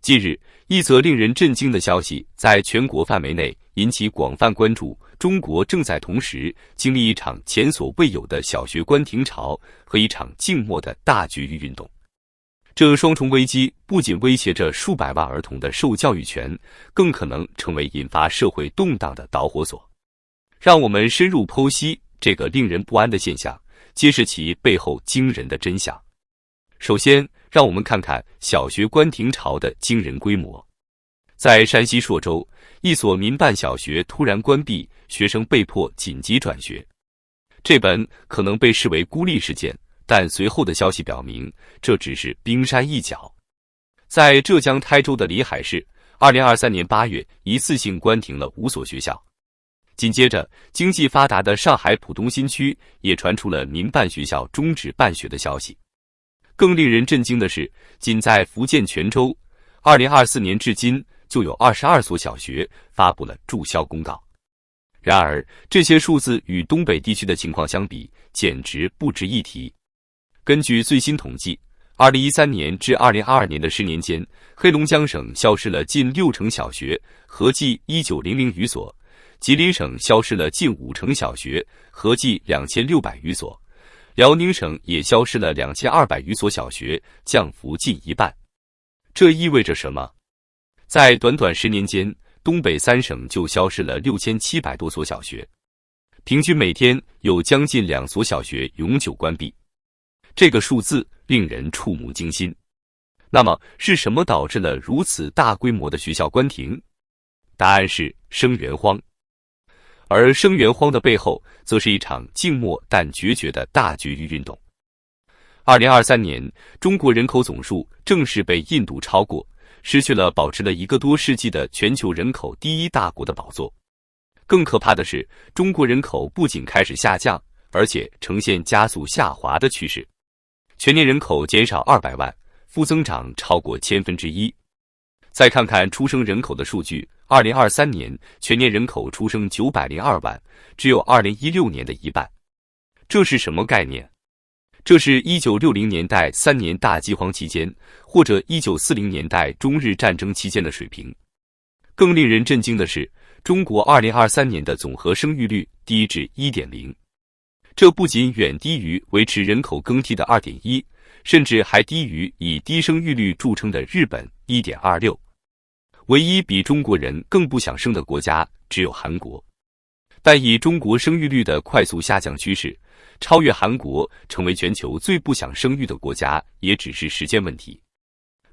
近日，一则令人震惊的消息在全国范围内引起广泛关注。中国正在同时经历一场前所未有的小学关停潮和一场静默的大绝育运动。这双重危机不仅威胁着数百万儿童的受教育权，更可能成为引发社会动荡的导火索。让我们深入剖析这个令人不安的现象，揭示其背后惊人的真相。首先，让我们看看小学关停潮的惊人规模。在山西朔州，一所民办小学突然关闭，学生被迫紧急转学。这本可能被视为孤立事件，但随后的消息表明，这只是冰山一角。在浙江台州的里海市，2023年8月一次性关停了5所学校。紧接着，经济发达的上海浦东新区也传出了民办学校终止办学的消息。更令人震惊的是，仅在福建泉州，2024年至今就有22所小学发布了注销公告。然而，这些数字与东北地区的情况相比，简直不值一提。根据最新统计，2013年至2022年的10年间，黑龙江省消失了近60%小学，合计1900余所；吉林省消失了近50%小学，合计2600余所；辽宁省也消失了2200余所小学，降幅近一半。这意味着什么？在短短10年间，东北3省就消失了6700多所小学，平均每天有将近2所小学永久关闭。这个数字令人触目惊心。那么，是什么导致了如此大规模的学校关停？答案是生源荒。而生源荒的背后，则是一场静默但决绝的大绝育运动。2023年，中国人口总数正式被印度超过，失去了保持了1个多世纪的全球人口第一大国的宝座。更可怕的是，中国人口不仅开始下降，而且呈现加速下滑的趋势。全年人口减少200万，负增长超过1/1000。再看看出生人口的数据，2023年全年人口出生902万，只有2016年的一半。这是什么概念？这是1960年代3年大饥荒期间，或者1940年代中日战争期间的水平。更令人震惊的是，中国2023年的总和生育率低至 1.0， 这不仅远低于维持人口更替的 2.1， 甚至还低于以低生育率著称的日本 1.26。唯一比中国人更不想生的国家只有韩国，但以中国生育率的快速下降趋势，超越韩国成为全球最不想生育的国家也只是时间问题。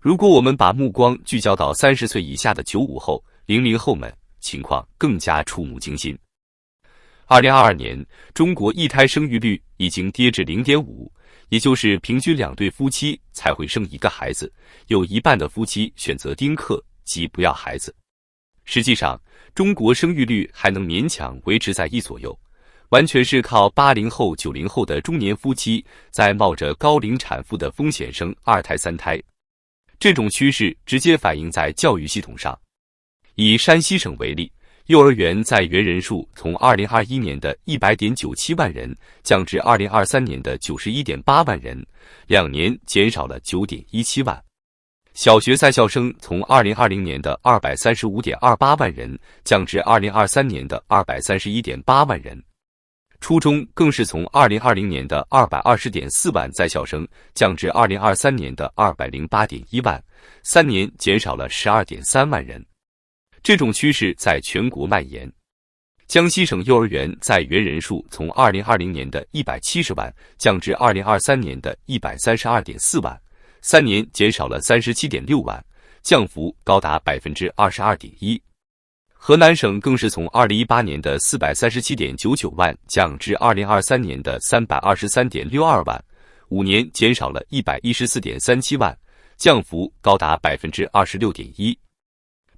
如果我们把目光聚焦到30岁以下的95后、00后们，情况更加触目惊心。2022年，中国一胎生育率已经跌至 0.5， 也就是平均2对夫妻才会生一个孩子，有一半的夫妻选择丁克，即不要孩子。实际上，中国生育率还能勉强维持在1左右，完全是靠80后、90后的中年夫妻在冒着高龄产妇的风险生2胎、3胎。这种趋势直接反映在教育系统上。以山西省为例，幼儿园在园人数从2021年的 100.97 万人降至2023年的 91.8 万人，2年减少了 9.17 万。小学在校生从2020年的 235.28 万人降至2023年的 231.8 万人。初中更是从2020年的 220.4 万在校生降至2023年的 208.1 万，3年减少了 12.3 万人。这种趋势在全国蔓延。江西省幼儿园在园人数从2020年的170万降至2023年的 132.4 万，3年减少了 37.6 万，降幅高达 22.1%。河南省更是从2018年的 437.99 万降至2023年的 323.62 万，5年减少了 114.37 万，降幅高达 26.1%。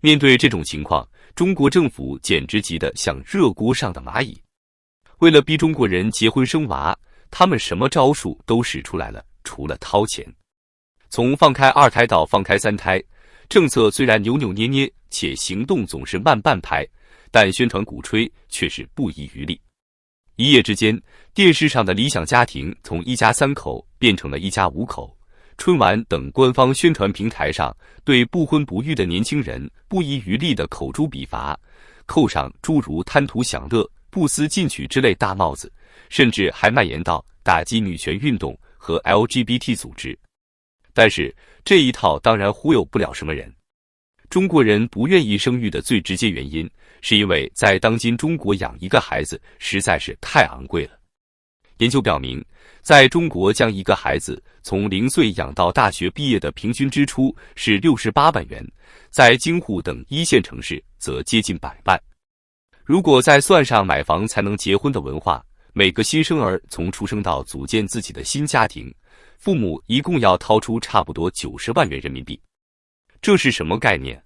面对这种情况，中国政府简直急得像热锅上的蚂蚁。为了逼中国人结婚生娃，他们什么招数都使出来了，除了掏钱。从放开2胎到放开3胎，政策虽然扭扭捏捏，且行动总是慢半拍，但宣传鼓吹却是不遗余力。一夜之间，电视上的理想家庭从一家3口变成了一家5口，春晚等官方宣传平台上对不婚不育的年轻人不遗余力的口诛笔伐，扣上诸如贪图享乐、不思进取之类大帽子，甚至还蔓延到打击女权运动和 LGBT 组织。但是这一套当然忽悠不了什么人。中国人不愿意生育的最直接原因，是因为在当今中国养一个孩子实在是太昂贵了。研究表明，在中国将一个孩子从0岁养到大学毕业的平均支出是68万元，在京沪等一线城市则接近100万。如果再算上买房才能结婚的文化，每个新生儿从出生到组建自己的新家庭，父母一共要掏出差不多90万元人民币。这是什么概念？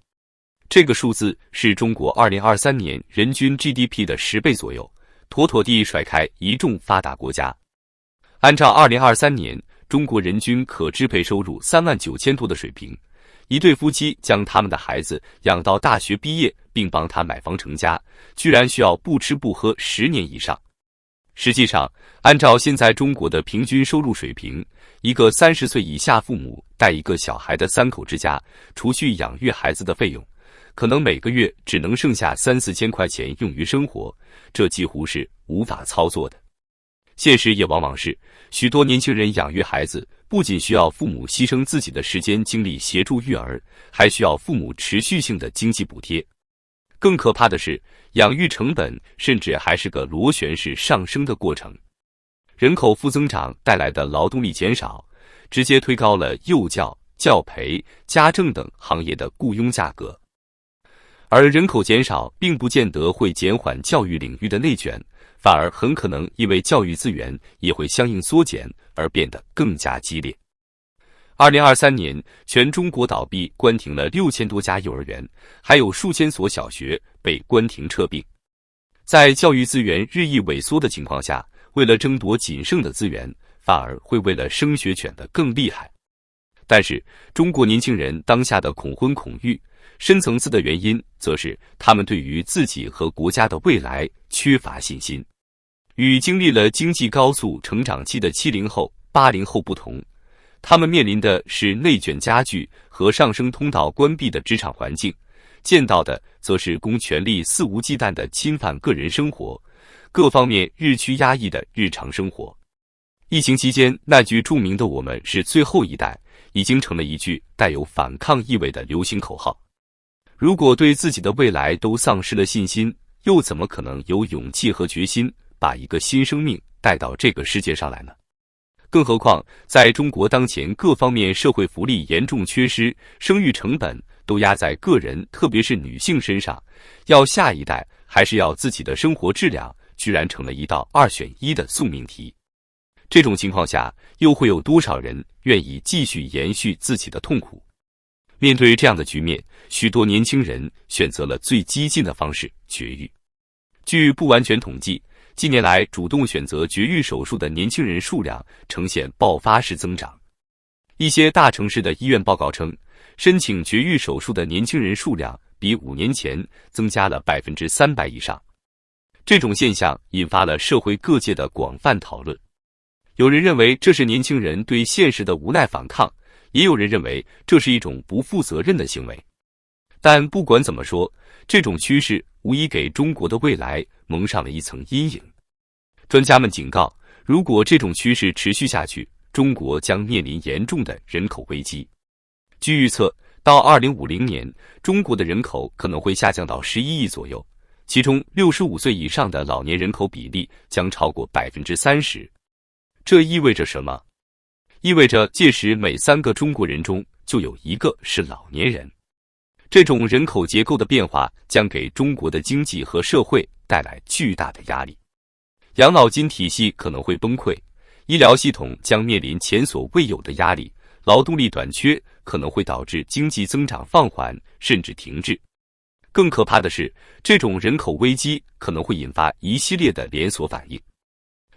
这个数字是中国2023年人均 GDP 的10倍左右，妥妥地甩开一众发达国家。按照2023年中国人均可支配收入3万9千多的水平，一对夫妻将他们的孩子养到大学毕业，并帮他买房成家，居然需要不吃不喝10年以上。实际上，按照现在中国的平均收入水平，一个30岁以下父母带一个小孩的3口之家，除去养育孩子的费用，可能每个月只能剩下3、4千块钱用于生活，这几乎是无法操作的。现实也往往是，许多年轻人养育孩子，不仅需要父母牺牲自己的时间精力协助育儿，还需要父母持续性的经济补贴。更可怕的是，养育成本甚至还是个螺旋式上升的过程。人口负增长带来的劳动力减少，直接推高了幼教、教培、家政等行业的雇佣价格。而人口减少并不见得会减缓教育领域的内卷，反而很可能因为教育资源也会相应缩减而变得更加激烈。2023年，全中国倒闭关停了6000多家幼儿园，还有数千所小学被关停撤并。在教育资源日益萎缩的情况下，为了争夺仅剩的资源，反而会为了升学卷得更厉害。但是，中国年轻人当下的恐婚恐育，深层次的原因则是他们对于自己和国家的未来缺乏信心。与经历了经济高速成长期的70后、80后不同，他们面临的是内卷加剧和上升通道关闭的职场环境，见到的则是公权力肆无忌惮地侵犯个人生活，各方面日趋压抑的日常生活。疫情期间那句著名的"我们是最后一代"已经成了一句带有反抗意味的流行口号。如果对自己的未来都丧失了信心，又怎么可能有勇气和决心把一个新生命带到这个世界上来呢？更何况，在中国当前各方面社会福利严重缺失，生育成本都压在个人，特别是女性身上，要下一代还是要自己的生活质量，居然成了一道2选1的宿命题。这种情况下，又会有多少人愿意继续延续自己的痛苦？面对这样的局面，许多年轻人选择了最激进的方式绝育。据不完全统计，近年来主动选择绝育手术的年轻人数量呈现爆发式增长。一些大城市的医院报告称，申请绝育手术的年轻人数量比5年前增加了300%以上。这种现象引发了社会各界的广泛讨论。有人认为这是年轻人对现实的无奈反抗，也有人认为这是一种不负责任的行为。但不管怎么说，这种趋势无疑给中国的未来蒙上了一层阴影。专家们警告，如果这种趋势持续下去，中国将面临严重的人口危机。据预测，到2050年，中国的人口可能会下降到11亿左右，其中65岁以上的老年人口比例将超过30%。这意味着什么？意味着届时每3个中国人中就有1个是老年人。这种人口结构的变化将给中国的经济和社会带来巨大的压力。养老金体系可能会崩溃，医疗系统将面临前所未有的压力，劳动力短缺可能会导致经济增长放缓甚至停滞。更可怕的是，这种人口危机可能会引发一系列的连锁反应。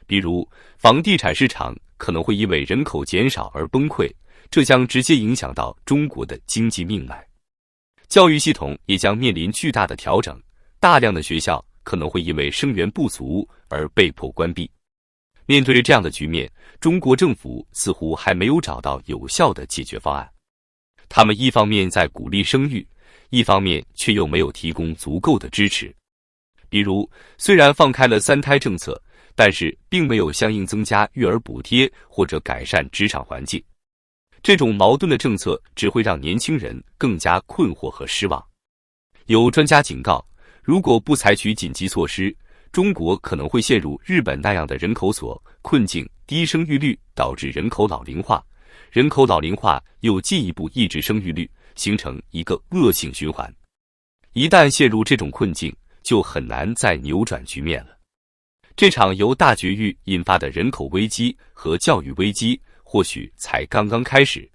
比如，房地产市场可能会因为人口减少而崩溃，这将直接影响到中国的经济命脉。教育系统也将面临巨大的调整，大量的学校可能会因为生源不足而被迫关闭。面对这样的局面，中国政府似乎还没有找到有效的解决方案。他们一方面在鼓励生育，一方面却又没有提供足够的支持。比如，虽然放开了3胎政策，但是并没有相应增加育儿补贴或者改善职场环境。这种矛盾的政策只会让年轻人更加困惑和失望。有专家警告，如果不采取紧急措施，中国可能会陷入日本那样的人口锁困境，低生育率导致人口老龄化，人口老龄化又进一步抑制生育率，形成一个恶性循环。一旦陷入这种困境，就很难再扭转局面了。这场由大绝育引发的人口危机和教育危机或许才刚刚开始。